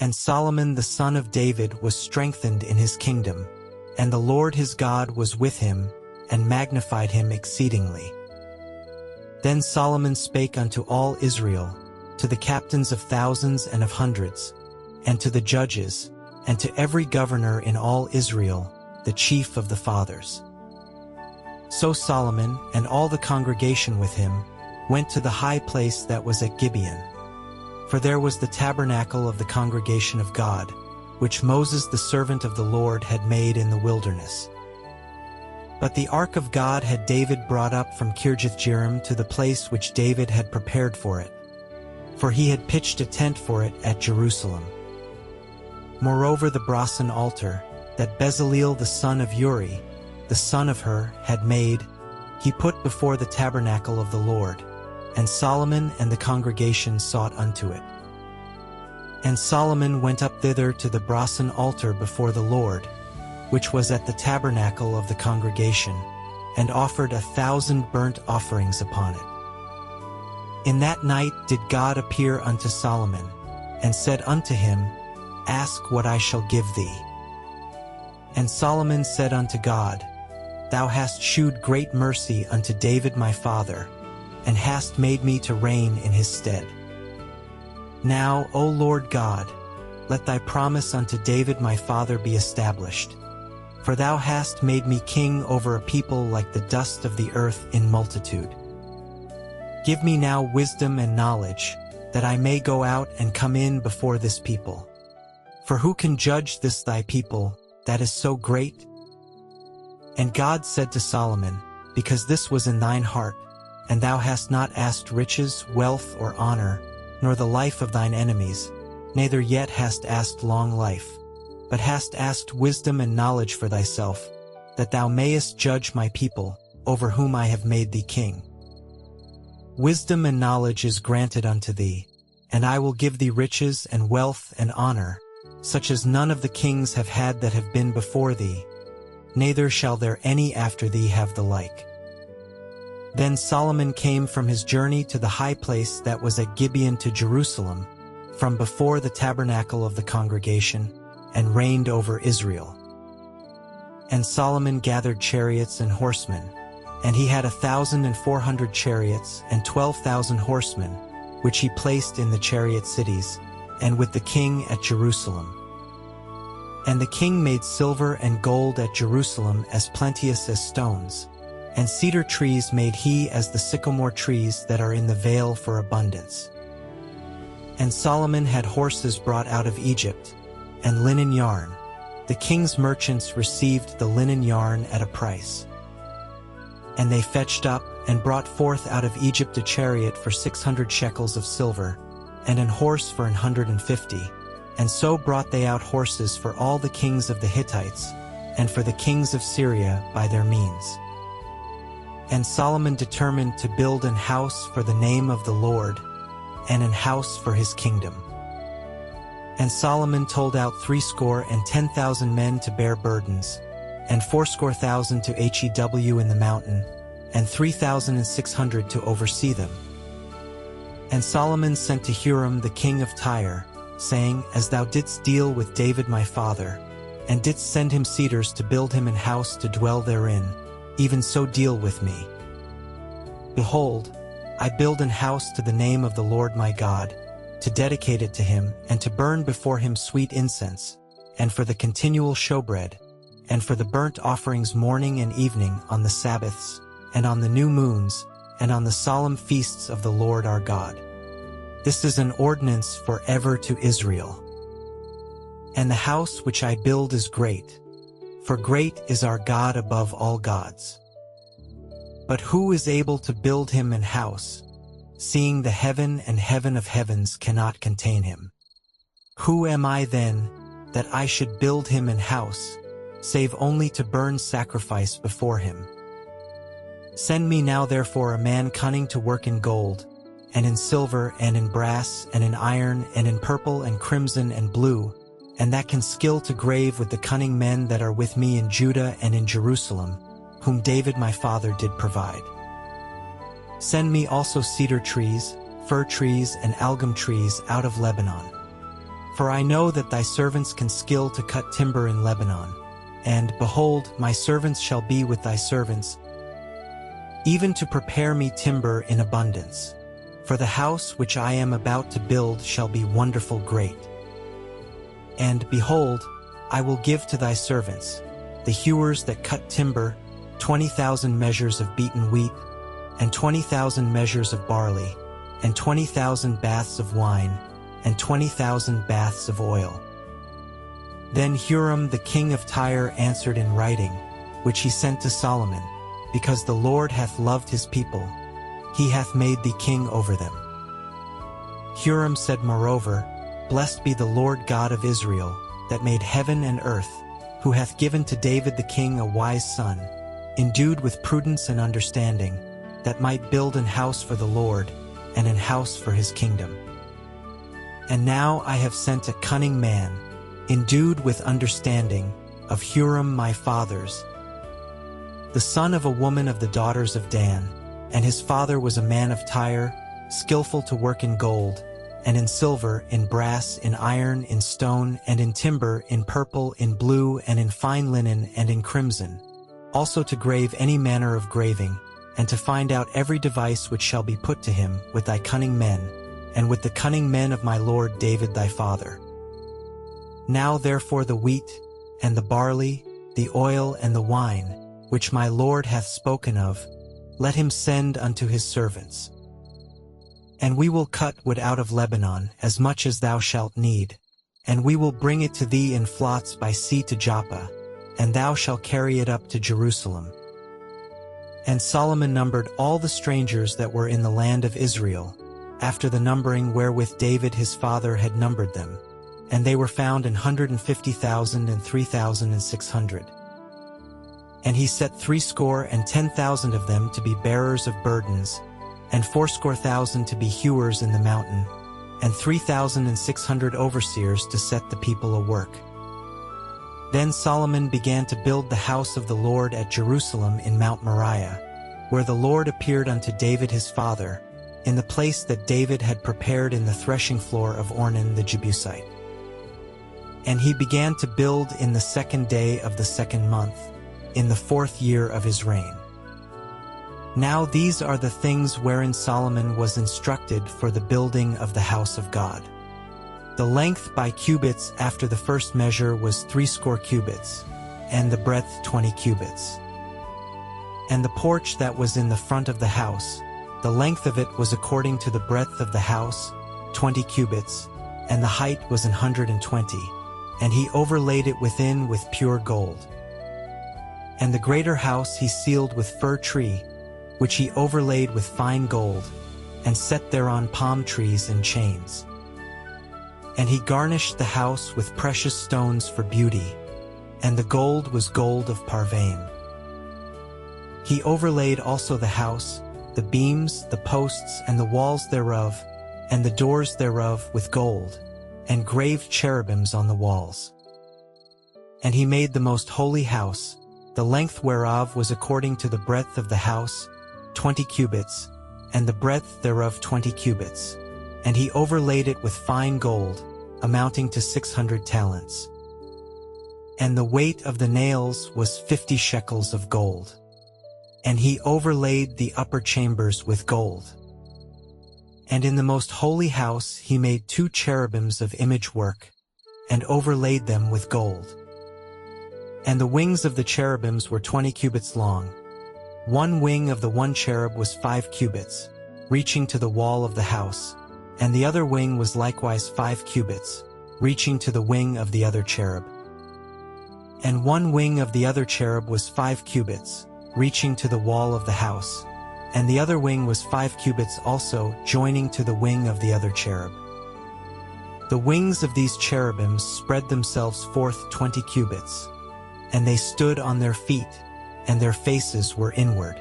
And Solomon the son of David was strengthened in his kingdom, and the Lord his God was with him, and magnified him exceedingly. Then Solomon spake unto all Israel, to the captains of thousands and of hundreds, and to the judges, and to every governor in all Israel, the chief of the fathers. So Solomon, and all the congregation with him, went to the high place that was at Gibeon. For there was the tabernacle of the congregation of God, which Moses the servant of the Lord had made in the wilderness. But the ark of God had David brought up from Kirjath-jearim to the place which David had prepared for it, for he had pitched a tent for it at Jerusalem. Moreover, the brasen altar, that Bezaleel the son of Uri, the son of Hur, had made, he put before the tabernacle of the Lord, and Solomon and the congregation sought unto it. And Solomon went up thither to the brasen altar before the Lord, which was at the tabernacle of the congregation, and offered 1,000 burnt offerings upon it. In that night did God appear unto Solomon, and said unto him, Ask what I shall give thee. And Solomon said unto God, Thou hast shewed great mercy unto David my father, and hast made me to reign in his stead. Now, O Lord God, let thy promise unto David my father be established, for thou hast made me king over a people like the dust of the earth in multitude. Give me now wisdom and knowledge, that I may go out and come in before this people. For who can judge this thy people, that is so great? And God said to Solomon, Because this was in thine heart, and thou hast not asked riches, wealth, or honor, nor the life of thine enemies, neither yet hast asked long life, but hast asked wisdom and knowledge for thyself, that thou mayest judge my people, over whom I have made thee king. Wisdom and knowledge is granted unto thee, and I will give thee riches and wealth and honor, such as none of the kings have had that have been before thee, neither shall there any after thee have the like. Then Solomon came from his journey to the high place that was at Gibeon to Jerusalem, from before the tabernacle of the congregation, and reigned over Israel. And Solomon gathered chariots and horsemen, and he had 1,400 chariots and 12,000 horsemen, which he placed in the chariot cities, and with the king at Jerusalem. And the king made silver and gold at Jerusalem as plenteous as stones, and cedar trees made he as the sycamore trees that are in the vale for abundance. And Solomon had horses brought out of Egypt, and linen yarn. The king's merchants received the linen yarn at a price. And they fetched up, and brought forth out of Egypt a chariot for 600 shekels of silver, and an horse for 150, and so brought they out horses for all the kings of the Hittites, and for the kings of Syria by their means. And Solomon determined to build an house for the name of the Lord, and an house for his kingdom. And Solomon told out 70,000 men to bear burdens, and 80,000 to HEW in the mountain, and 3,600 to oversee them. And Solomon sent to Huram the king of Tyre, saying, As thou didst deal with David my father, and didst send him cedars to build him an house to dwell therein, even so deal with me. Behold, I build an house to the name of the Lord my God, to dedicate it to him, and to burn before him sweet incense, and for the continual showbread, and for the burnt offerings morning and evening on the Sabbaths, and on the new moons, and on the solemn feasts of the Lord our God. This is an ordinance forever to Israel. And the house which I build is great, for great is our God above all gods. But who is able to build him an house, seeing the heaven and heaven of heavens cannot contain him? Who am I then, that I should build him an house, save only to burn sacrifice before him? Send me now therefore a man cunning to work in gold, and in silver, and in brass, and in iron, and in purple, and crimson, and blue, and that can skill to grave with the cunning men that are with me in Judah and in Jerusalem, whom David my father did provide. Send me also cedar trees, fir trees, and algum trees out of Lebanon. For I know that thy servants can skill to cut timber in Lebanon. And, behold, my servants shall be with thy servants, even to prepare me timber in abundance. For the house which I am about to build shall be wonderful great. And, behold, I will give to thy servants, the hewers that cut timber, 20,000 measures of beaten wheat, and 20,000 measures of barley, and 20,000 baths of wine, and 20,000 baths of oil. Then Huram the king of Tyre answered in writing, which he sent to Solomon, Because the Lord hath loved his people, he hath made thee king over them. Huram said moreover, Blessed be the Lord God of Israel, that made heaven and earth, who hath given to David the king a wise son, endued with prudence and understanding, that might build an house for the Lord, and an house for his kingdom. And now I have sent a cunning man, endued with understanding, of Huram my father's, the son of a woman of the daughters of Dan, and his father was a man of Tyre, skillful to work in gold, and in silver, in brass, in iron, in stone, and in timber, in purple, in blue, and in fine linen, and in crimson, also to grave any manner of graving, and to find out every device which shall be put to him with thy cunning men, and with the cunning men of my lord David thy father. Now therefore the wheat, and the barley, the oil, and the wine, which my lord hath spoken of, let him send unto his servants. And we will cut wood out of Lebanon, as much as thou shalt need, and we will bring it to thee in flots by sea to Joppa, and thou shalt carry it up to Jerusalem. And Solomon numbered all the strangers that were in the land of Israel, after the numbering wherewith David his father had numbered them, and they were found 150,000 and 3,600. And he set 70,000 of them to be bearers of burdens, and 80,000 to be hewers in the mountain, and 3,600 overseers to set the people a work. Then Solomon began to build the house of the Lord at Jerusalem in Mount Moriah, where the Lord appeared unto David his father, in the place that David had prepared in the threshing floor of Ornan the Jebusite. And he began to build in the 2nd day of the 2nd month, in the 4th year of his reign. Now these are the things wherein Solomon was instructed for the building of the house of God. The length by cubits after the first measure was 80 cubits, and the breadth 20 cubits. And the porch that was in the front of the house, the length of it was according to the breadth of the house, 20 cubits, and the height was 120, and he overlaid it within with pure gold. And the greater house he sealed with fir tree, which he overlaid with fine gold, and set thereon palm trees and chains. And he garnished the house with precious stones for beauty, and the gold was gold of Parvaim. He overlaid also the house, the beams, the posts, and the walls thereof, and the doors thereof with gold, and graved cherubims on the walls. And he made the most holy house, the length whereof was according to the breadth of the house, 20 cubits, and the breadth thereof 20 cubits, and he overlaid it with fine gold, amounting to 600 talents. And the weight of the nails was 50 shekels of gold. And he overlaid the upper chambers with gold. And in the most holy house he made 2 cherubims of image work, and overlaid them with gold. And the wings of the cherubims were 20 cubits long. One wing of the one cherub was 5 cubits, reaching to the wall of the house, and the other wing was likewise 5 cubits, reaching to the wing of the other cherub. And one wing of the other cherub was 5 cubits, reaching to the wall of the house, and the other wing was 5 cubits also, joining to the wing of the other cherub. The wings of these cherubims spread themselves forth 20 cubits, and they stood on their feet, and their faces were inward.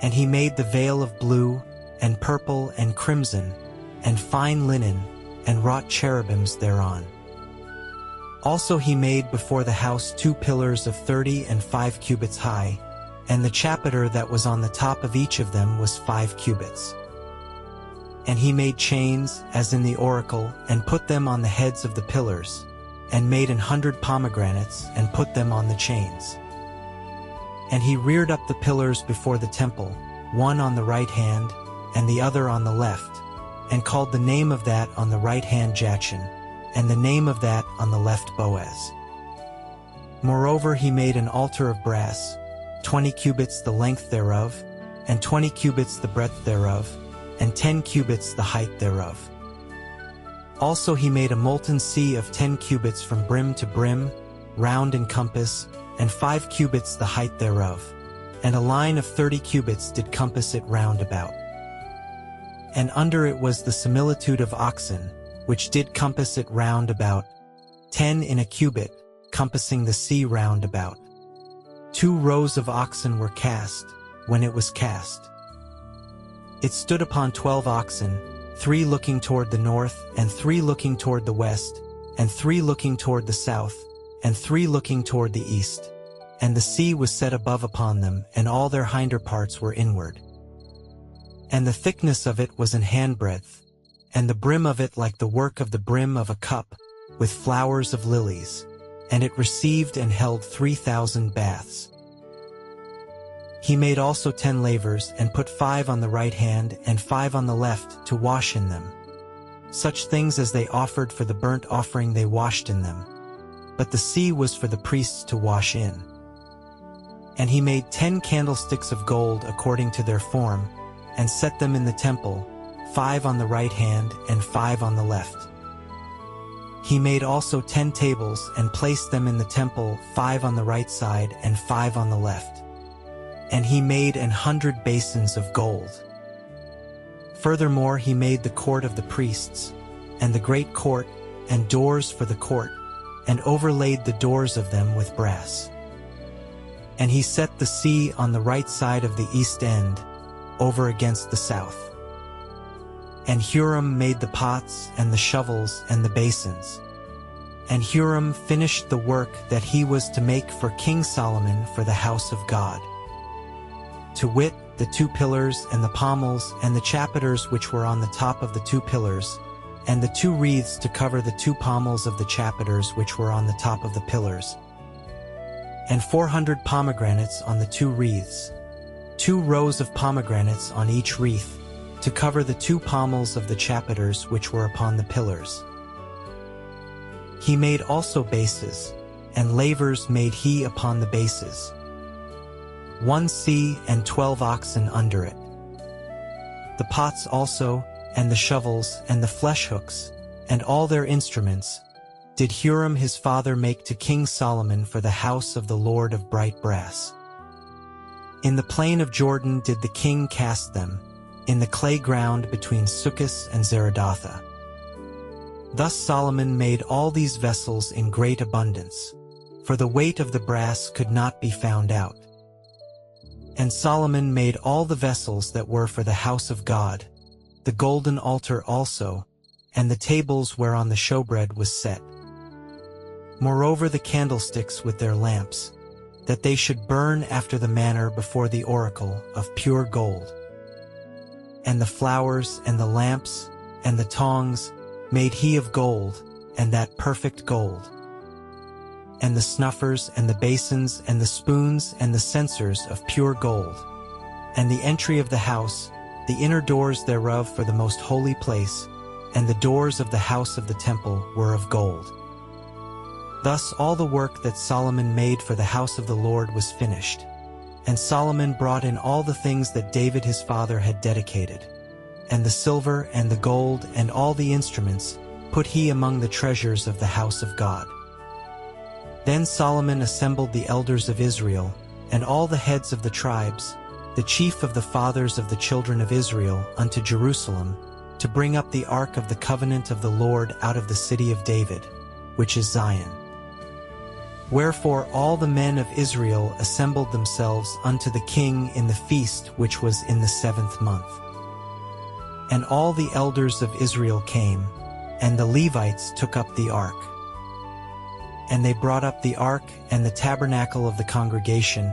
And he made the veil of blue, and purple, and crimson, and fine linen, and wrought cherubims thereon. Also he made before the house 2 pillars of 30 and 5 cubits high, and the chapiter that was on the top of each of them was 5 cubits. And he made chains, as in the oracle, and put them on the heads of the pillars, and made 100 pomegranates, and put them on the chains. And he reared up the pillars before the temple, one on the right hand, and the other on the left, and called the name of that on the right hand Jachin, and the name of that on the left Boaz. Moreover he made an altar of brass, 20 cubits the length thereof, and 20 cubits the breadth thereof, and 10 cubits the height thereof. Also he made a molten sea of 10 cubits from brim to brim, round in compass, and 5 cubits the height thereof, and a line of 30 cubits did compass it round about. And under it was the similitude of oxen, which did compass it round about, 10 in a cubit, compassing the sea round about. 2 rows of oxen were cast, when it was cast. It stood upon 12 oxen, 3 looking toward the north, and 3 looking toward the west, and 3 looking toward the south, and 3 looking toward the east. And the sea was set above upon them, and all their hinder parts were inward. And the thickness of it was an handbreadth, and the brim of it like the work of the brim of a cup, with flowers of lilies, and it received and held 3,000 baths. He made also 10 lavers, and put 5 on the right hand, and 5 on the left, to wash in them. Such things as they offered for the burnt offering they washed in them. But the sea was for the priests to wash in. And he made 10 candlesticks of gold according to their form, and set them in the temple, 5 on the right hand, and 5 on the left. He made also 10 tables, and placed them in the temple, 5 on the right side, and 5 on the left. And he made 100 basins of gold. Furthermore he made the court of the priests, and the great court, and doors for the court, and overlaid the doors of them with brass. And he set the sea on the right side of the east end, over against the south. And Huram made the pots, and the shovels, and the basins. And Huram finished the work that he was to make for King Solomon for the house of God. To wit, the 2 pillars, and the pommels, and the chapiters which were on the top of the 2 pillars, and the 2 wreaths to cover the 2 pommels of the chapiters which were on the top of the pillars, and 400 pomegranates on the 2 wreaths, 2 rows of pomegranates on each wreath, to cover the 2 pommels of the chapiters which were upon the pillars. He made also bases, and lavers made he upon the bases. 1 sea and 12 oxen under it. The pots also, and the shovels, and the flesh hooks, and all their instruments, did Huram his father make to King Solomon for the house of the Lord of bright brass. In the plain of Jordan did the king cast them, in the clay ground between Succos and Zeradatha. Thus Solomon made all these vessels in great abundance, for the weight of the brass could not be found out. And Solomon made all the vessels that were for the house of God, the golden altar also, and the tables whereon the showbread was set. Moreover the candlesticks with their lamps, that they should burn after the manner before the oracle of pure gold. And the flowers, and the lamps, and the tongs, made he of gold, and that perfect gold. And the snuffers, and the basins, and the spoons, and the censers of pure gold. And the entry of the house, the inner doors thereof for the most holy place, and the doors of the house of the temple were of gold. Thus all the work that Solomon made for the house of the Lord was finished. And Solomon brought in all the things that David his father had dedicated. And the silver, and the gold, and all the instruments, put he among the treasures of the house of God. Then Solomon assembled the elders of Israel, and all the heads of the tribes, the chief of the fathers of the children of Israel, unto Jerusalem, to bring up the ark of the covenant of the Lord out of the city of David, which is Zion. Wherefore all the men of Israel assembled themselves unto the king in the feast which was in the 7th month. And all the elders of Israel came, and the Levites took up the ark. And they brought up the ark and the tabernacle of the congregation,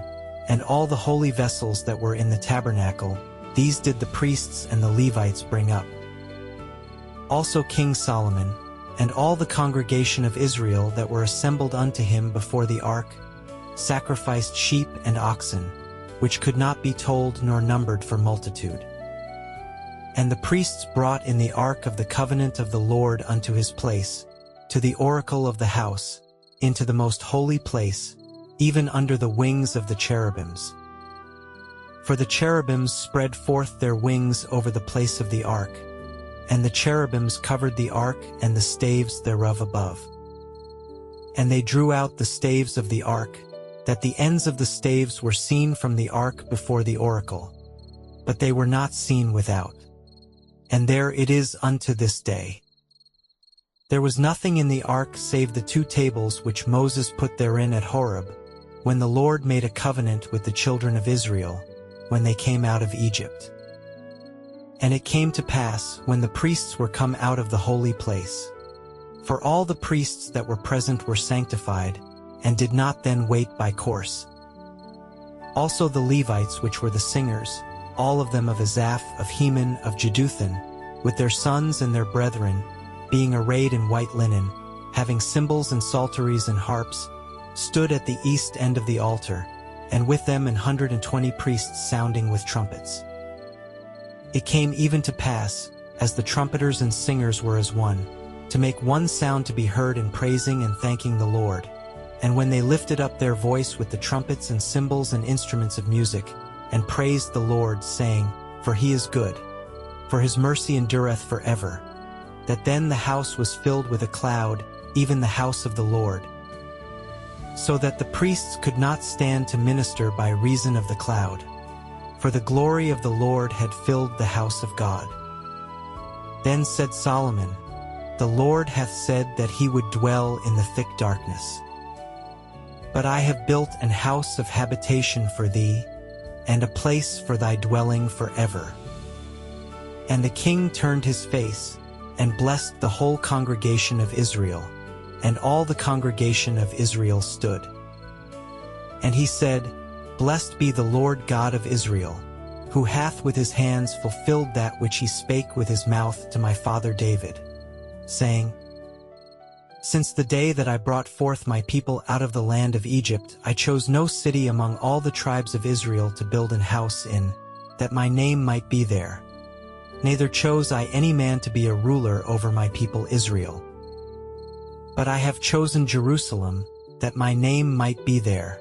and all the holy vessels that were in the tabernacle, these did the priests and the Levites bring up. Also King Solomon, and all the congregation of Israel that were assembled unto him before the ark, sacrificed sheep and oxen, which could not be told nor numbered for multitude. And the priests brought in the ark of the covenant of the Lord unto his place, to the oracle of the house, into the most holy place, even under the wings of the cherubims. For the cherubims spread forth their wings over the place of the ark, and the cherubims covered the ark and the staves thereof above. And they drew out the staves of the ark, that the ends of the staves were seen from the ark before the oracle, but they were not seen without. And there it is unto this day. There was nothing in the ark save the 2 tables which Moses put therein at Horeb, when the Lord made a covenant with the children of Israel, when they came out of Egypt. And it came to pass, when the priests were come out of the holy place, for all the priests that were present were sanctified, and did not then wait by course. Also the Levites which were the singers, all of them of Asaph, of Heman, of Jeduthun, with their sons and their brethren, being arrayed in white linen, having cymbals and psalteries and harps, stood at the east end of the altar, and with them 120 priests sounding with trumpets. It came even to pass, as the trumpeters and singers were as one, to make one sound to be heard in praising and thanking the Lord. And when they lifted up their voice with the trumpets and cymbals and instruments of music, and praised the Lord, saying, For he is good, for his mercy endureth forever, that then the house was filled with a cloud, even the house of the Lord, so that the priests could not stand to minister by reason of the cloud, for the glory of the Lord had filled the house of God. Then said Solomon, The Lord hath said that he would dwell in the thick darkness. But I have built an house of habitation for thee, and a place for thy dwelling forever. And the king turned his face, and blessed the whole congregation of Israel, and all the congregation of Israel stood. And he said, Blessed be the Lord God of Israel, who hath with his hands fulfilled that which he spake with his mouth to my father David, saying, Since the day that I brought forth my people out of the land of Egypt, I chose no city among all the tribes of Israel to build an house in, that my name might be there. Neither chose I any man to be a ruler over my people Israel. But I have chosen Jerusalem, that my name might be there,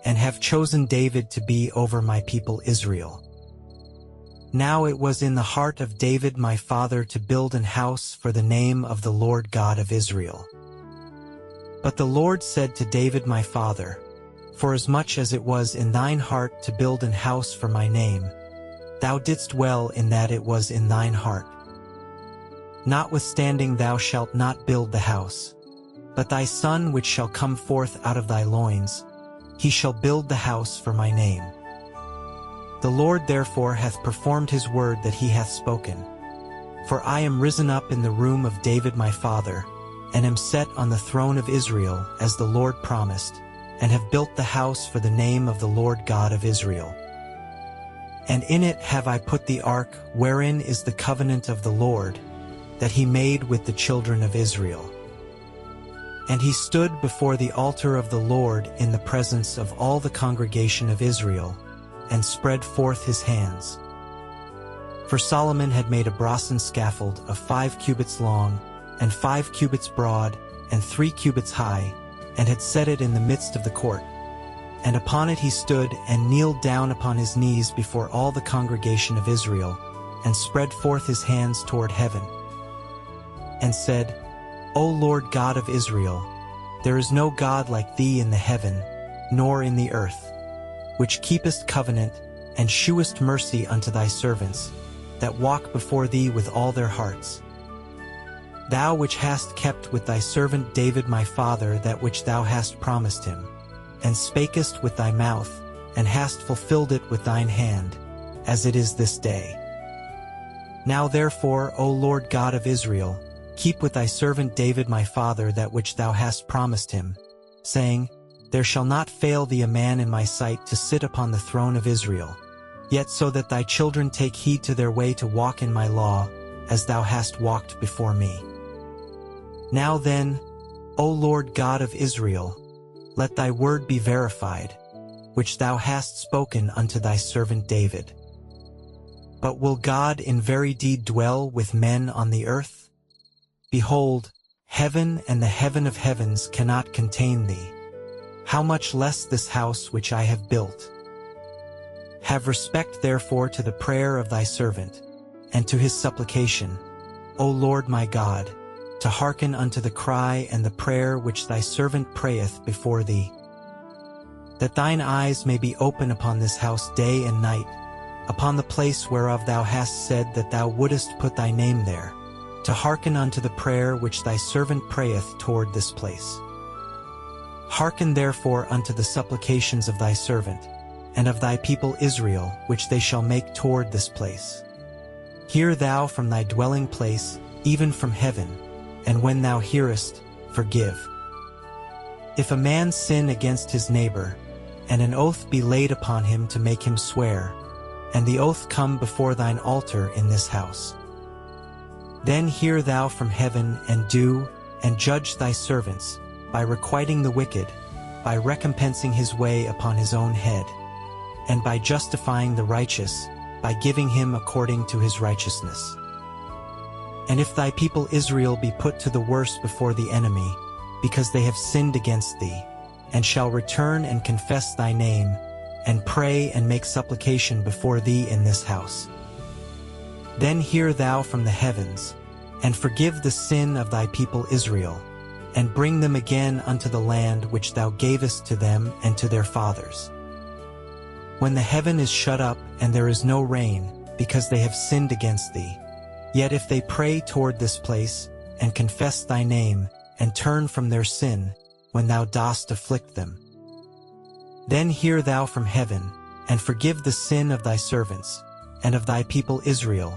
and have chosen David to be over my people Israel. Now it was in the heart of David my father to build an house for the name of the Lord God of Israel. But the Lord said to David my father, Forasmuch as it was in thine heart to build an house for my name, thou didst well in that it was in thine heart. Notwithstanding thou shalt not build the house, but thy son which shall come forth out of thy loins, he shall build the house for my name. The Lord therefore hath performed his word that he hath spoken. For I am risen up in the room of David my father, and am set on the throne of Israel, as the Lord promised, and have built the house for the name of the Lord God of Israel. And in it have I put the ark, wherein is the covenant of the Lord, that he made with the children of Israel. And he stood before the altar of the Lord in the presence of all the congregation of Israel, and spread forth his hands. For Solomon had made a brasen scaffold of 5 cubits long, and 5 cubits broad, and 3 cubits high, and had set it in the midst of the court. And upon it he stood, and kneeled down upon his knees before all the congregation of Israel, and spread forth his hands toward heaven, and said, O Lord God of Israel, there is no God like thee in the heaven, nor in the earth, which keepest covenant, and shewest mercy unto thy servants, that walk before thee with all their hearts. Thou which hast kept with thy servant David my father that which thou hast promised him, and spakest with thy mouth, and hast fulfilled it with thine hand, as it is this day. Now therefore, O Lord God of Israel, keep with thy servant David my father that which thou hast promised him, saying, There shall not fail thee a man in my sight to sit upon the throne of Israel, yet so that thy children take heed to their way to walk in my law, as thou hast walked before me. Now then, O Lord God of Israel, let thy word be verified, which thou hast spoken unto thy servant David. But will God in very deed dwell with men on the earth? Behold, heaven and the heaven of heavens cannot contain thee. How much less this house which I have built? Have respect therefore to the prayer of thy servant, and to his supplication, O Lord my God, to hearken unto the cry and the prayer which thy servant prayeth before thee. That thine eyes may be open upon this house day and night, upon the place whereof thou hast said that thou wouldest put thy name there, to hearken unto the prayer which thy servant prayeth toward this place. Hearken therefore unto the supplications of thy servant, and of thy people Israel, which they shall make toward this place. Hear thou from thy dwelling place, even from heaven, and when thou hearest, forgive. If a man sin against his neighbor, and an oath be laid upon him to make him swear, and the oath come before thine altar in this house, then hear thou from heaven, and do, and judge thy servants, by requiting the wicked, by recompensing his way upon his own head, and by justifying the righteous, by giving him according to his righteousness. And if thy people Israel be put to the worse before the enemy, because they have sinned against thee, and shall return and confess thy name, and pray and make supplication before thee in this house, then hear thou from the heavens, and forgive the sin of thy people Israel, and bring them again unto the land which thou gavest to them and to their fathers. When the heaven is shut up, and there is no rain, because they have sinned against thee, yet if they pray toward this place, and confess thy name, and turn from their sin, when thou dost afflict them, then hear thou from heaven, and forgive the sin of thy servants, and of thy people Israel,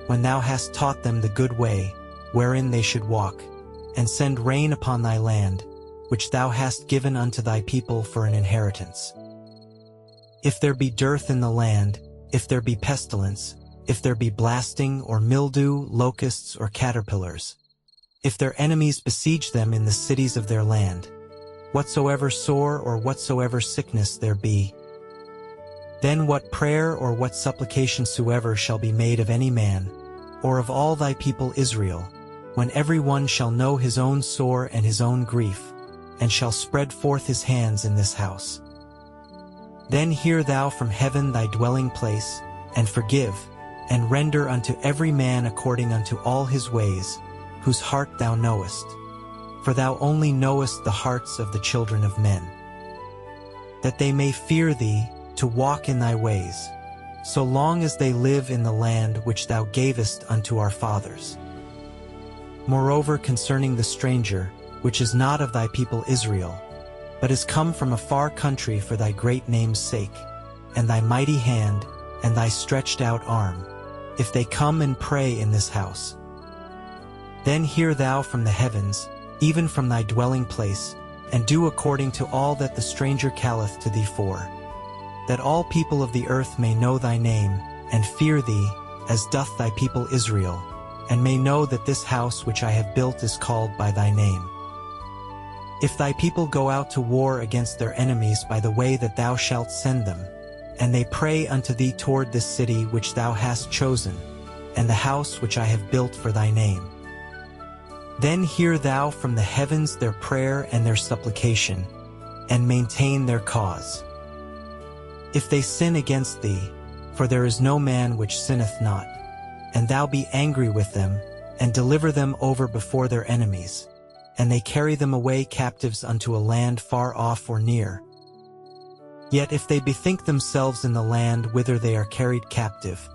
when thou hast taught them the good way, wherein they should walk, and send rain upon thy land, which thou hast given unto thy people for an inheritance. If there be dearth in the land, if there be pestilence, if there be blasting or mildew, locusts or caterpillars, if their enemies besiege them in the cities of their land, whatsoever sore or whatsoever sickness there be, then what prayer or what supplication soever shall be made of any man, or of all thy people Israel, when every one shall know his own sore and his own grief, and shall spread forth his hands in this house, then hear thou from heaven thy dwelling place, and forgive, and render unto every man according unto all his ways, whose heart thou knowest. For thou only knowest the hearts of the children of men. That they may fear thee, to walk in thy ways, so long as they live in the land which thou gavest unto our fathers. Moreover, concerning the stranger, which is not of thy people Israel, but is come from a far country for thy great name's sake, and thy mighty hand, and thy stretched out arm, if they come and pray in this house, then hear thou from the heavens, even from thy dwelling place, and do according to all that the stranger calleth to thee for, that all people of the earth may know thy name, and fear thee, as doth thy people Israel, and may know that this house which I have built is called by thy name. If thy people go out to war against their enemies by the way that thou shalt send them, and they pray unto thee toward this city which thou hast chosen, and the house which I have built for thy name, then hear thou from the heavens their prayer and their supplication, and maintain their cause. If they sin against thee, for there is no man which sinneth not, and thou be angry with them, and deliver them over before their enemies, and they carry them away captives unto a land far off or near, yet if they bethink themselves in the land whither they are carried captive,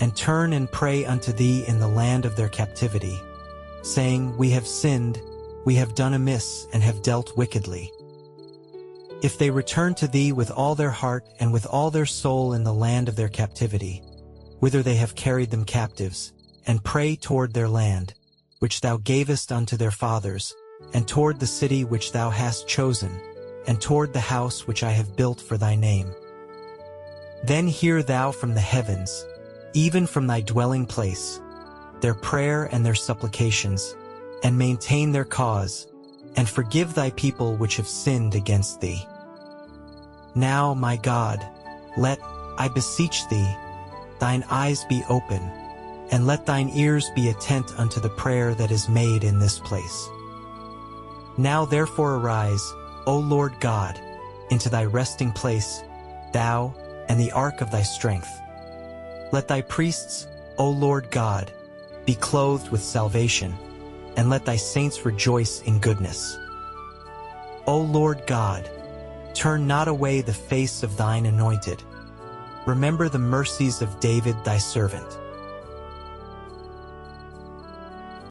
and turn and pray unto thee in the land of their captivity, saying, We have sinned, we have done amiss, and have dealt wickedly. If they return to thee with all their heart and with all their soul in the land of their captivity, whither they have carried them captives, and pray toward their land, which thou gavest unto their fathers, and toward the city which thou hast chosen, and toward the house which I have built for thy name, then hear thou from the heavens, even from thy dwelling place, their prayer and their supplications, and maintain their cause, and forgive thy people which have sinned against thee. Now, my God, let, I beseech thee, thine eyes be open, and let thine ears be attent unto the prayer that is made in this place. Now therefore arise, O Lord God, into thy resting place, thou and the ark of thy strength. Let thy priests, O Lord God, be clothed with salvation, and let thy saints rejoice in goodness. O Lord God, turn not away the face of thine anointed. Remember the mercies of David thy servant,